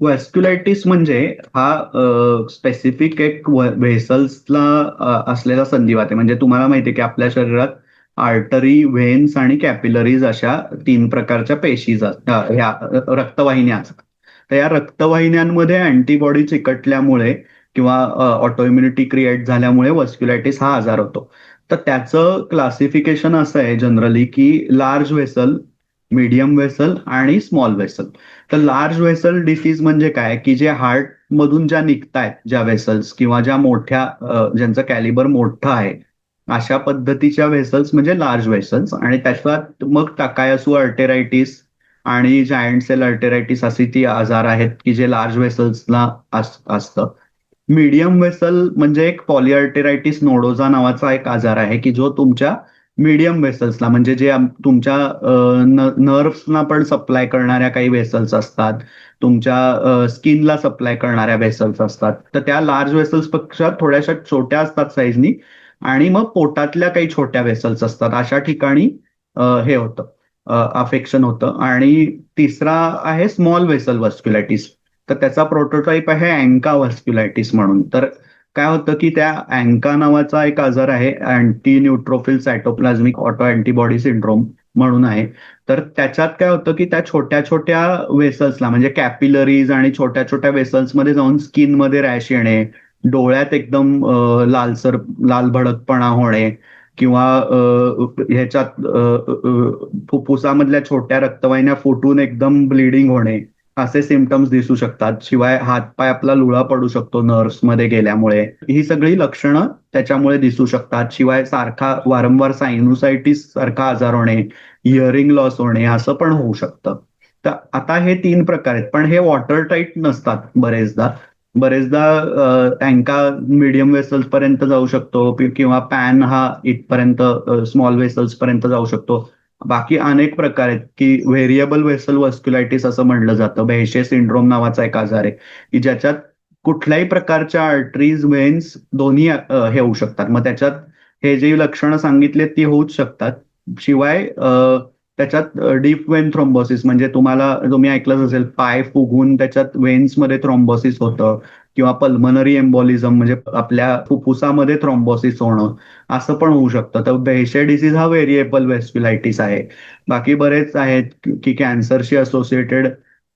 व्हॅस्क्युलायटिस म्हणजे हा स्पेसिफिक एक व्हेसल्सला असलेला संधिवात आहे. म्हणजे तुम्हाला माहिती आहे की आपल्या शरीरात आर्टरी, व्हेन्स आणि कॅपिलरीज अशा तीन प्रकारच्या पेशी ह्या रक्तवाहिन्या असतात. तर या रक्तवाहिन्यांमध्ये अँटीबॉडी चिकटल्यामुळे किंवा ऑटोइम्युनिटी क्रिएट झाल्यामुळे व्हॅस्क्युलायटिस हा आजार होतो. तर त्याचं क्लासिफिकेशन असं आहे जनरली की लार्ज व्हेसल, मीडियम व्हेसल आणि स्मॉल व्हेसल. तर लार्ज व्हेसल डिसीज म्हणजे काय की जे हार्ट मधून ज्या निघतायत ज्या व्हेसल्स किंवा ज्या मोठ्या ज्यांचं कॅलिबर मोठं आहे अशा पद्धतीच्या व्हेसल्स म्हणजे लार्ज व्हेसल्स. आणि त्याच्यात मग टाकायासू अर्टेरायटिस आणि जायंट सेल अर्टेरायटिस अशी ती आजार आहेत की जे लार्ज व्हेसल्सला असतं. मीडियम वेसल म्हणजे एक पॉलिआर्टेरायटिस नोडोजा नावाचा एक आजार आहे की जो तुमच्या मीडियम वेसल्सला म्हणजे जे तुमच्या नर्व्सना पण सप्लाय करणाऱ्या काही वेसल्स असतात, तुमच्या स्किनला सप्लाय करणाऱ्या वेसल्स असतात. तर त्या लार्ज वेसल्स पेक्षा थोड्याशा छोट्या असतात साईजनी आणि मग पोटातल्या काही छोट्या वेसल्स असतात अशा ठिकाणी हे होतं, अफेक्शन होतं. आणि तिसरा आहे स्मॉल वेसल व्हॅस्क्युलायटिस. तर त्याचा प्रोटोटाईप आहे अँका व्हॅस्क्युलायटिस म्हणून. तर काय होतं की त्या अँका नावाचा एक आजार आहे, anti neutrophil cytoplasmic auto antibody syndrome म्हणून आहे. तर त्याच्यात काय होतं की त्या छोट्या छोट्या वेसल्सला म्हणजे कॅपिलरीज आणि छोट्या छोट्या वेसल्समध्ये जाऊन स्किनमध्ये रॅश येणे, डोळ्यात एकदम लालसर लाल भडकपणा होणे किंवा ह्याच्यात फुफ्फुसामधल्या छोट्या रक्तवाहिन्या फुटून एकदम ब्लिडिंग होणे असे सिम्पटम्स दिसू शकतात. शिवाय हातपाय आपला लुळा पडू शकतो नर्व्स मध्ये गेल्यामुळे. ही सगळी लक्षणं त्याच्यामुळे दिसू शकतात. शिवाय सारखा वारंवार सायनुसायटिस सारखा आजार होणे, हिअरिंग लॉस होणे असं पण होऊ शकतं. तर आता हे तीन प्रकार आहेत पण हे वॉटर टाईट नसतात बरेचदा. बरेचदा अँका मीडियम वेसल्स पर्यंत जाऊ शकतो किंवा पॅन हा इथपर्यंत स्मॉल वेसल्स पर्यंत जाऊ शकतो. बाकी अनेक प्रकार आहेत की व्हेरिएबल वेसल व्हॅस्क्युलायटिस असं म्हणलं जातं. बेहेशे सिंड्रोम नावाचा एक आजार आहे की ज्याच्यात कुठल्याही प्रकारच्या आर्टरीज, व्हेन्स दोन्ही हे होऊ शकतात. मग त्याच्यात हे जे लक्षणं सांगितले ती होऊच शकतात. शिवाय त्याच्यात डीप वेन थ्रोम्बोसिस म्हणजे तुम्ही ऐकलंच असेल पाय फुगून त्याच्यात वेन्समध्ये थ्रोम्बोसिस होतं किंवा पल्मनरी एम्बोलिझम म्हणजे आपल्या फुफ्फुसामध्ये थ्रोम्बोसिस होणं असं पण होऊ शकतं. तर बेहेशे डिसीज हा व्हेरिएबल व्हॅस्क्युलायटिस आहे. बाकी बरेच आहेत की कॅन्सरशी असोसिएटेड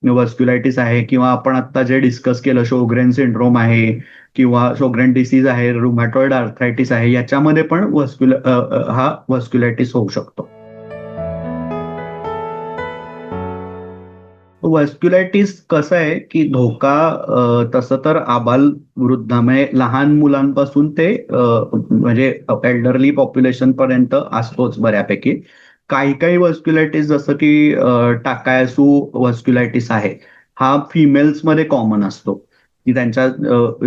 व्हॅस्क्युलायटिस आहे किंवा आपण आता जे डिस्कस केलं शोग्रेन सिंड्रोम आहे किंवा शोग्रेन डिसीज आहे, रुमॅटॉइड आर्थरायटिस आहे, याच्यामध्ये पण हा व्हॅस्क्युलायटिस होऊ शकतो. व्हॅस्क्युलायटिस कसं आहे की धोका तसं तर वृद्धामध्ये लहान मुलांपासून ते म्हणजे एल्डरली पॉप्युलेशन पर्यंत असतोच बऱ्यापैकी. काही काही व्हॅस्क्युलायटिस जसं की टाकायासू व्हॅस्क्युलायटिस आहे, हा फिमेल्समध्ये कॉमन असतो की त्यांच्या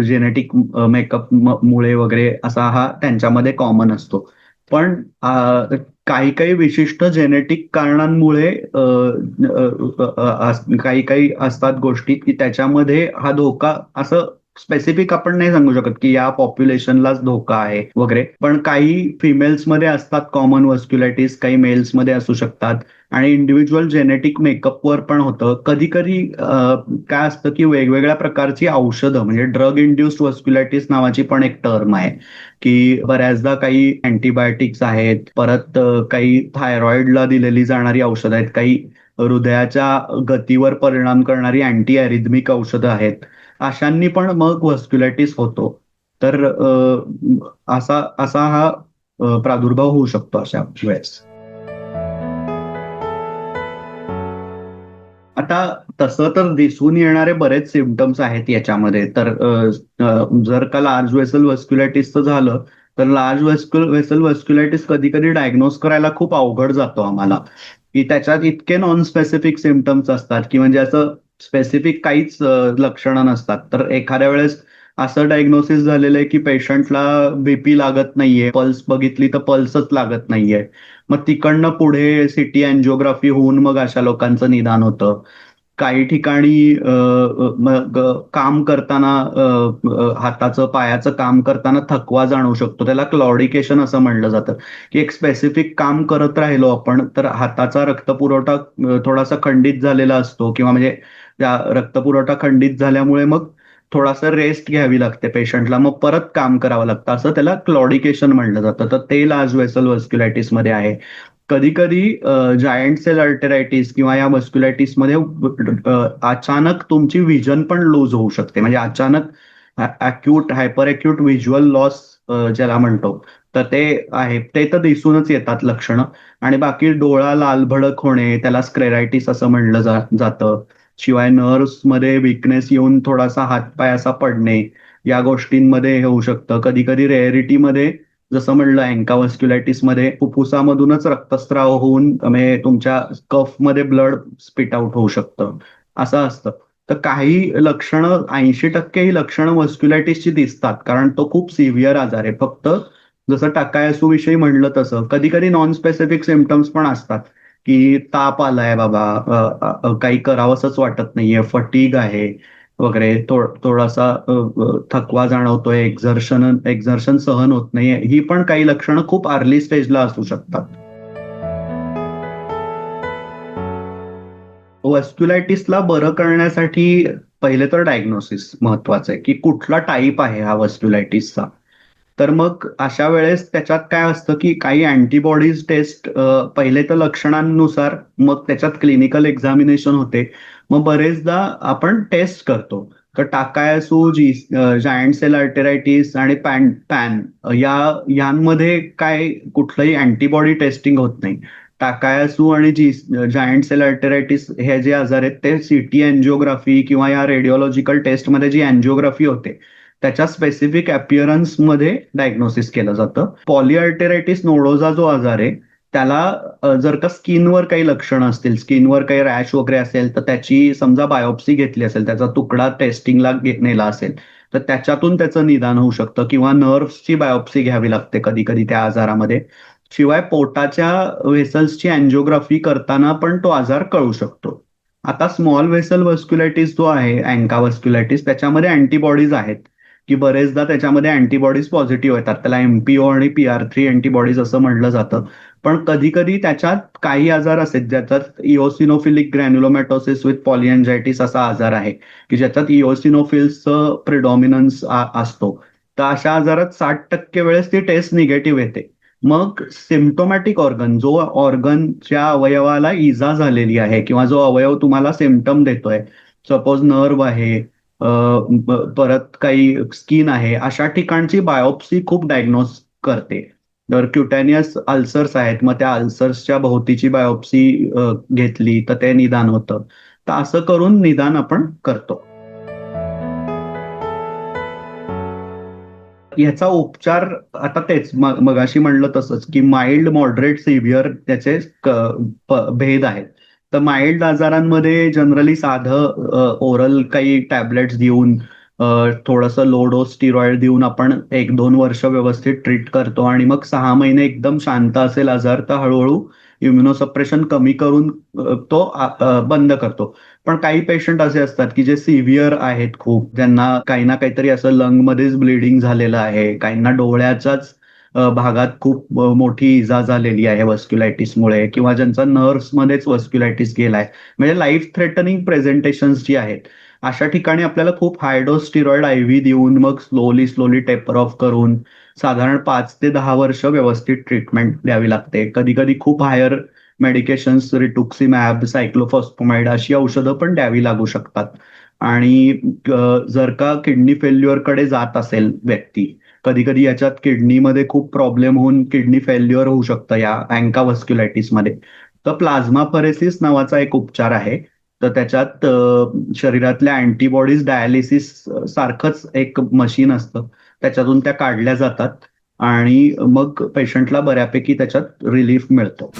जेनेटिक मेकअप मुळे वगैरे असा हा त्यांच्यामध्ये कॉमन असतो. पण काही काही विशिष्ट जेनेटिक कारणांमुळे काही काही असतात गोष्टी की त्याच्यामध्ये हा धोका असं स्पेसिफिक आपण नाही सांगू शकत की या पॉप्युलेशनलाच धोका आहे वगैरे. पण काही फिमेल्समध्ये असतात कॉमन व्हॅस्क्युलायटिस, काही मेल्समध्ये असू शकतात आणि इंडिव्हिज्युअल जेनेटिक मेकअपवर पण होतं. कधी कधी काय असतं की वेगवेगळ्या प्रकारची औषधं म्हणजे ड्रग इंड्युस्ड व्हॅस्क्युलायटिस नावाची पण एक टर्म आहे की बऱ्याचदा काही अँटीबायोटिक्स आहेत, परत काही थायरॉइडला दिलेली जाणारी औषधं आहेत, काही हृदयाच्या गतीवर परिणाम करणारी अँटी अरिथमिक औषधं आहेत. अशांनी पण मग व्हॅस्क्युलायटिस होतो. तर असा असा हा प्रादुर्भाव होऊ शकतो अशा वेळेस. आता तसं तर दिसून येणारे बरेच सिम्पटम्स आहेत याच्यामध्ये. तर जर का लार्ज वेसल व्हॅस्क्युलायटिसचं झालं तर लार्ज वेसल व्हॅस्क्युलायटिस कधी कधी डायग्नोज करायला खूप अवघड जातो आम्हाला की त्याच्यात इतके नॉन स्पेसिफिक सिम्पटम्स असतात की म्हणजे असं स्पेसिफिक काहीच लक्षणं नसतात. तर एखाद्या वेळेस असं डायग्नोसिस झालेलं आहे की पेशंटला बीपी लागत नाहीये, पल्स बघितली तर पल्सच लागत नाहीये. मग तिकडनं पुढे सिटी अँजिओग्राफी होऊन मग अशा लोकांचं निदान होतं. काही ठिकाणी मग काम करताना हाताचं पायाचं काम करताना थकवा जाणवू शकतो. त्याला क्लॉडिकेशन असं म्हणलं जातं की एक स्पेसिफिक काम करत राहिलो आपण तर हाताचा रक्तपुरवठा थोडासा खंडित झालेला असतो किंवा म्हणजे रक्तपुरवठा खंडित झाल्यामुळे मग थोडासा रेस्ट घ्यावी लागते पेशंटला, मग परत काम करावं लागतं, असं त्याला क्लॉडिकेशन म्हणलं जातं. तर ते लार्ज व्हेसल व्हस्क्युलायटिस मध्ये आहे. कधी कधी जायंट सेल अल्टरायटिस किंवा या व्हस्क्युलायटिसमध्ये अचानक तुमची विजन पण लूज होऊ शकते, म्हणजे अचानक acute hyper acute visual loss ज्याला म्हणतो, तर ते आहे. ते तर दिसूनच येतात लक्षणं. आणि बाकी डोळा लालभडक होणे, त्याला स्क्लेरायटिस असं म्हणलं जातं. शिवाय नर्व्स मध्ये विकनेस येऊन थोडासा हातपाय असा पडणे, या गोष्टींमध्ये हे होऊ शकतं. कधी कधी रेअरिटीमध्ये जसं म्हणलं अँकाव्हस्क्युलायटिस मध्ये फुफ्फुसामधूनच रक्तस्राव होऊन म्हणजे तुमच्या कफमध्ये ब्लड स्पिट आउट होऊ शकतं, असं असतं. तर काही लक्षणं 80% ही लक्षणं व्हस्क्युलायटिसची दिसतात, कारण तो खूप सिव्हिअर आजार आहे. फक्त जसं टाकायासू विषयी म्हणलं तसं कधी कधी नॉन स्पेसिफिक सिम्पटम्स पण असतात, की ताप आलाय बाबा, काही करावंसंच वाटत नाहीये, फटीग आहे वगैरे, थोडासा थकवा जाणवतोय, एक्झर्शन एक्झर्शन सहन होत नाहीये, ही पण काही लक्षणं खूप अर्ली स्टेजला असू शकतात. व्हस्क्युलायटिसला बरं करण्यासाठी पहिले तर डायग्नोसिस महत्वाचं आहे, की कुठला टाईप आहे हा व्हस्क्युलायटिसचा. तर मग अशा वेळेस त्याच्यात काय असतं, की काही अँटीबॉडीज टेस्ट पहिले तर लक्षणांनुसार, मग त्याच्यात क्लिनिकल एक्झामिनेशन होते. मग बरेचदा आपण टेस्ट करतो. तर टाकायासू, जायंट सेल अल्टेरायटिस आणि पॅन यांमध्ये काय कुठलंही अँटीबॉडी टेस्टिंग होत नाही. टाकायासू आणि जायंट सेल अल्टेरायटिस हे जे आजार आहेत ते सीटी अँजिओग्राफी किंवा या रेडिओलॉजिकल टेस्टमध्ये जी अँजिओग्राफी होते त्याच्या स्पेसिफिक अपिअरन्स मध्ये डायग्नोसिस केलं जातं. पॉलीअल्टेरायटिस नोडोजा जो आजार आहे त्याला जर का स्किनवर काही लक्षणं असतील, स्किनवर काही रॅश वगैरे असेल, तर त्याची समजा बायोप्सी घेतली असेल, त्याचा तुकडा टेस्टिंगला नेला असेल, तर त्याच्यातून त्याचं निदान होऊ शकतं. किंवा नर्व्सची बायोप्सी घ्यावी लागते कधी कधी त्या आजारामध्ये. शिवाय पोटाच्या व्हेसल्सची अँजिओग्राफी करताना पण तो आजार कळू शकतो. आता स्मॉल व्हेसल व्हस्क्युलायटिस जो आहे अँकाव्हस्क्युलायटिस, त्याच्यामध्ये अँटीबॉडीज आहेत, की बरेचदा त्याच्यामध्ये अँटीबॉडीज पॉझिटिव्ह येतात. त्याला एमपीओ आणि PR3 अँटीबॉडीज असं म्हणलं जातं. पण कधी कधी त्याच्यात काही आजार असतात ज्याच्यात इओसिनोफिलिक ग्रॅन्युलोमॅटोसिस विथ पॉलिएंजायटिस असा आजार आहे, की ज्याच्यात इओसिनोफिल्सचं प्रिडॉमिनन्स असतो. तर अशा आजारात 60% वेळेस ती टेस्ट निगेटिव्ह येते. मग सिम्प्टोमॅटिक ऑर्गन, जो ऑर्गन ज्या अवयवाला इजा झालेली आहे किंवा जो अवयव तुम्हाला सिम्प्टम देतोय, सपोज नर्व आहे, परत काही स्किन आहे, अशा ठिकाणची बायोप्सी खूप डायग्नोस करते. तर क्युटॅनियस अल्सर्स आहेत, मग त्या अल्सर्सच्या भोवतीची बायोप्सी घेतली तर ते निदान होतं. तर असं करून निदान आपण करतो. ह्याचा उपचार आता तेच मगाशी म्हणलं तसंच, की माइल्ड, मॉडरेट, सिव्हिअर त्याचे भेद आहेत. तर माइल्ड आजारांमध्ये जनरली साधं ओरल काही टॅबलेट्स देऊन, थोडंसं लो डोस स्टिरॉइड देऊन आपण 1-2 वर्ष व्यवस्थित ट्रीट करतो आणि मग 6 महिने एकदम शांत असेल आजार तर हळूहळू इम्युनोसप्रेशन कमी करून तो बंद करतो. पण काही पेशंट असे असतात की जे सिव्हिअर आहेत खूप, ज्यांना काही ना काहीतरी असं लंगमध्येच ब्लिडिंग झालेलं आहे, काहींना डोळ्याच्याच भागात खूप मोठी इजा झालेली आहे व्हस्क्युलायटिसमुळे, किंवा ज्यांचा नर्व्समध्येच व्हस्क्युलायटिस गेलाय, म्हणजे लाईफ थ्रेटनिंग प्रेझेंटेशन्स जी आहेत, अशा ठिकाणी आपल्याला खूप हाय डोस स्टिरॉइड IV देऊन मग स्लोली स्लोली टेपर ऑफ करून साधारण 5 ते 10 वर्ष व्यवस्थित ट्रीटमेंट द्यावी लागते. कधी कधी खूप हायर मेडिकेशन्स, रिटुक्सिमॅब, सायक्लोफॉस्फोमाइड अशी औषधं पण द्यावी लागू शकतात. आणि जर का किडनी फेल्युअरकडे जात असेल व्यक्ती, कधी कधी याच्यात किडनीमध्ये खूप प्रॉब्लेम होऊन किडनी फेल्युअर होऊ शकतं या अँकाव्हस्क्युलायटिसमध्ये, तर प्लाझ्माफरेसिस नावाचा एक उपचार आहे. तर त्याच्यात शरीरातल्या अँटीबॉडीज डायलिसिस सारखंच एक मशीन असतं, त्याच्यातून त्या काढल्या जातात आणि मग पेशंटला बऱ्यापैकी त्याच्यात रिलीफ मिळतो.